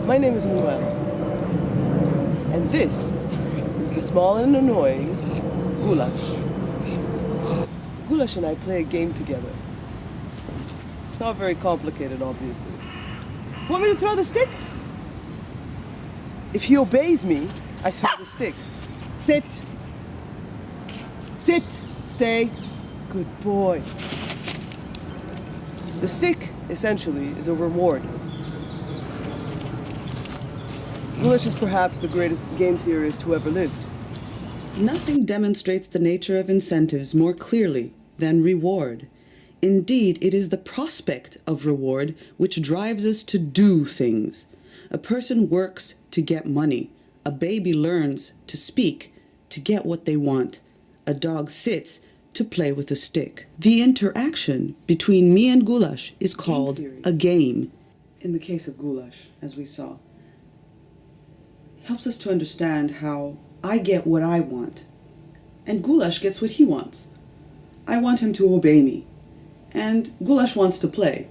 My name is Manuel, and this is the small and annoying Goulash. Goulash and I play a game together. It's not very complicated, obviously. Want me to throw the stick? If he obeys me, I throw the stick. Sit. Sit. Stay. Good boy. The stick, essentially, is a reward. Goulash is perhaps the greatest game theorist who ever lived. Nothing demonstrates the nature of incentives more clearly than reward. Indeed, it is the prospect of reward which drives us to do things. A person works to get money. A baby learns to speak to get what they want. A dog sits to play with a stick. The interaction between me and Goulash is called a game. In the case of Goulash, as we saw, helps us to understand how I get what I want, and Goulash gets what he wants. I want him to obey me, and Goulash wants to play.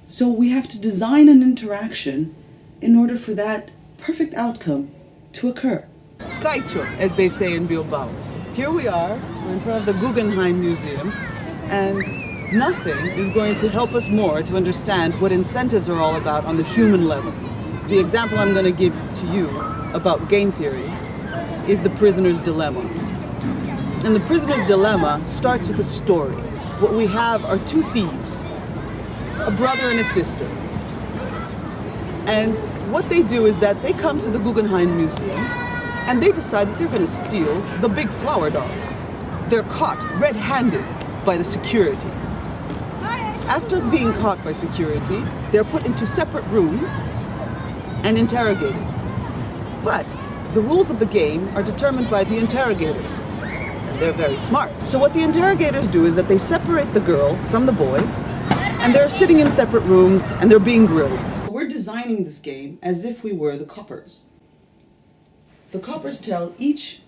So we have to design an interaction in order for that perfect outcome to occur. Caicho, as they say in Bilbao. Here we are, we're in front of the Guggenheim Museum, and nothing is going to help us more to understand what incentives are all about on the human level. The example I'm going to give to you about game theory is the prisoner's dilemma. And the prisoner's dilemma starts with a story. What we have are two thieves, a brother and a sister. And what they do is that they come to the Guggenheim Museum and they decide that they're going to steal the big flower dog. They're caught red-handed by the security. After being caught by security, they're put into separate rooms and interrogated. But the rules of the game are determined by the interrogators. And they're very smart. So what the interrogators do is that they separate the girl from the boy, and they're sitting in separate rooms and they're being grilled. We're designing this game as if we were the coppers. The coppers tell each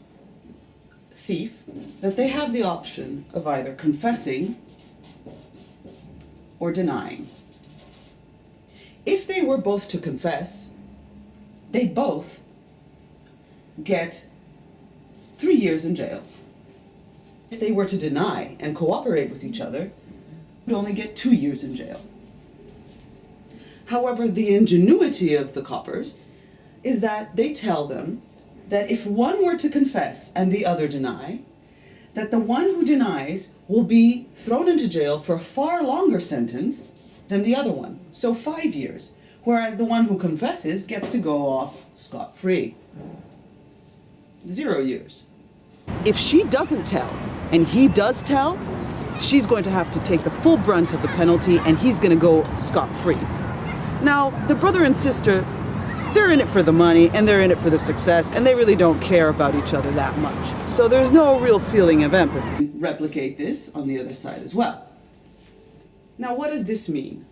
thief that they have the option of either confessing or denying. If they were both to confess, they both get 3 years in jail. If they were to deny and cooperate with each other, would only get 2 years in jail. However, the ingenuity of the coppers is that they tell them that if one were to confess and the other deny, that the one who denies will be thrown into jail for a far longer sentence than the other one, so 5 years, whereas the one who confesses gets to go off scot-free. 0 years. If she doesn't tell and he does tell, she's going to have to take the full brunt of the penalty and he's going to go scot-free. Now, the brother and sister, they're in it for the money and they're in it for the success, and they really don't care about each other that much. So there's no real feeling of empathy. Replicate this on the other side as well. Now, what does this mean?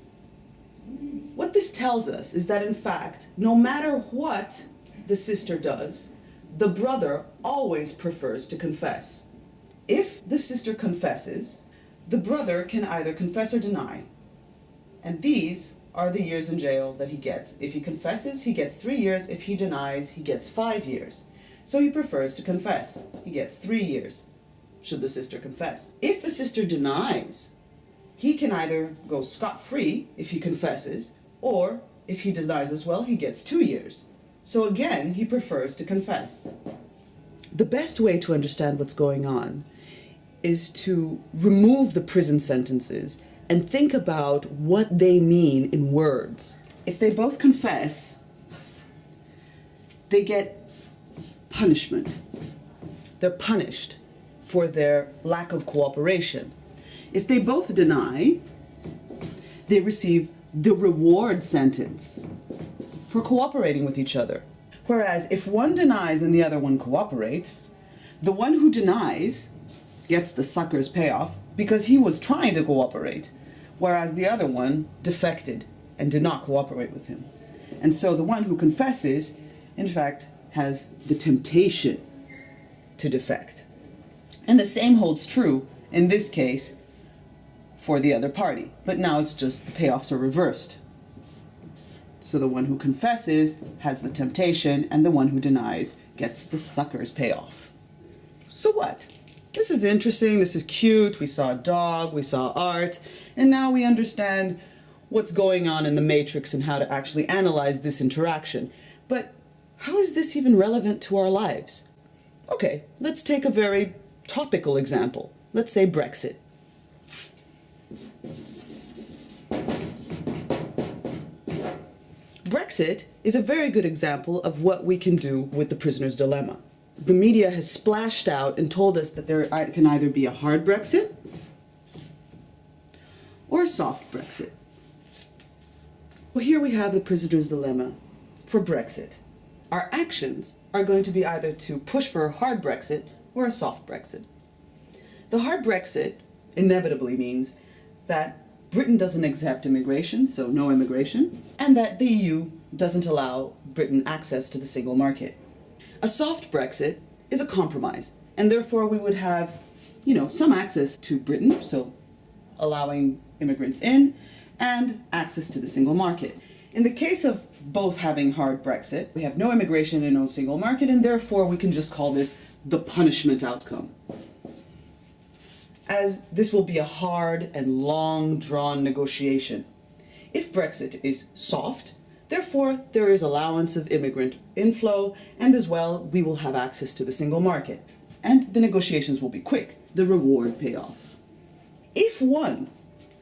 What this tells us is that, in fact, no matter what the sister does, the brother always prefers to confess. If the sister confesses, the brother can either confess or deny. And these are the years in jail that he gets. If he confesses, he gets 3 years. If he denies, he gets 5 years. So he prefers to confess. He gets 3 years, should the sister confess. If the sister denies, he can either go scot-free if he confesses, or if he denies as well, he gets 2 years. So again, he prefers to confess. The best way to understand what's going on is to remove the prison sentences and think about what they mean in words. If they both confess, they get punishment. They're punished for their lack of cooperation. If they both deny, they receive the reward sentence for cooperating with each other. Whereas if one denies and the other one cooperates, the one who denies gets the sucker's payoff because he was trying to cooperate, whereas the other one defected and did not cooperate with him. And so the one who confesses, in fact, has the temptation to defect. And the same holds true, in this case, for the other party. But now it's just the payoffs are reversed. So the one who confesses has the temptation, and the one who denies gets the sucker's payoff. So what? This is interesting, this is cute, we saw a dog, we saw art, and now we understand what's going on in the matrix and how to actually analyze this interaction. But how is this even relevant to our lives? Okay, let's take a very topical example. Let's say Brexit. Brexit is a very good example of what we can do with the prisoner's dilemma. The media has splashed out and told us that there can either be a hard Brexit or a soft Brexit. Well, here we have the prisoner's dilemma for Brexit. Our actions are going to be either to push for a hard Brexit or a soft Brexit. The hard Brexit inevitably means that Britain doesn't accept immigration, so no immigration, and that the EU doesn't allow Britain access to the single market. A soft Brexit is a compromise, and therefore we would have, some access to Britain, so allowing immigrants in, and access to the single market. In the case of both having hard Brexit, we have no immigration and no single market, and therefore we can just call this the punishment outcome, as this will be a hard and long-drawn negotiation. If Brexit is soft, therefore there is allowance of immigrant inflow, and as well we will have access to the single market. And the negotiations will be quick, the reward payoff. If one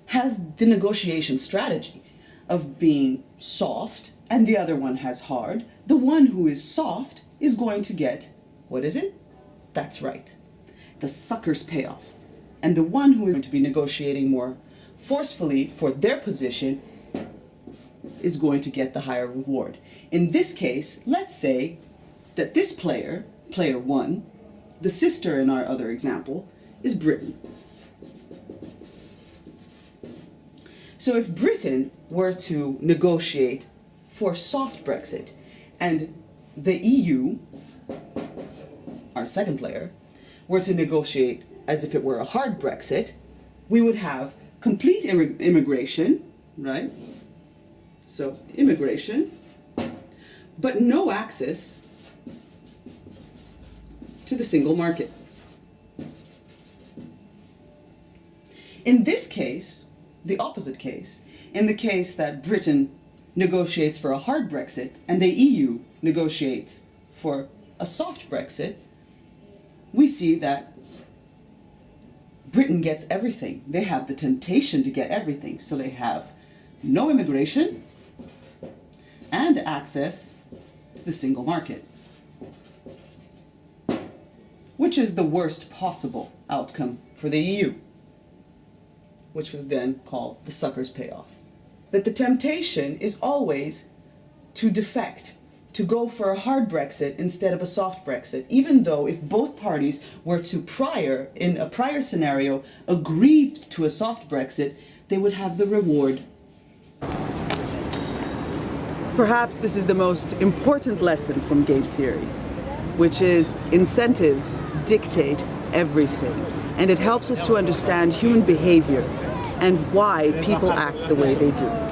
has the negotiation strategy of being soft and the other one has hard, the one who is soft is going to get, what is it? That's right, the sucker's payoff. And the one who is going to be negotiating more forcefully for their position is going to get the higher reward. In this case, let's say that this player, player one, the sister in our other example, is Britain. So if Britain were to negotiate for soft Brexit and the EU, our second player, were to negotiate as if it were a hard Brexit, we would have complete immigration, right? So immigration, but no access to the single market. In this case, the opposite case, in the case that Britain negotiates for a hard Brexit and the EU negotiates for a soft Brexit, we see that Britain gets everything. They have the temptation to get everything. So they have no immigration and access to the single market, which is the worst possible outcome for the EU, which we then call the sucker's payoff. That the temptation is always to defect, to go for a hard Brexit instead of a soft Brexit, even though if both parties were to in a prior scenario, agree to a soft Brexit, they would have the reward. Perhaps this is the most important lesson from game theory, which is incentives dictate everything, and it helps us to understand human behavior and why people act the way they do.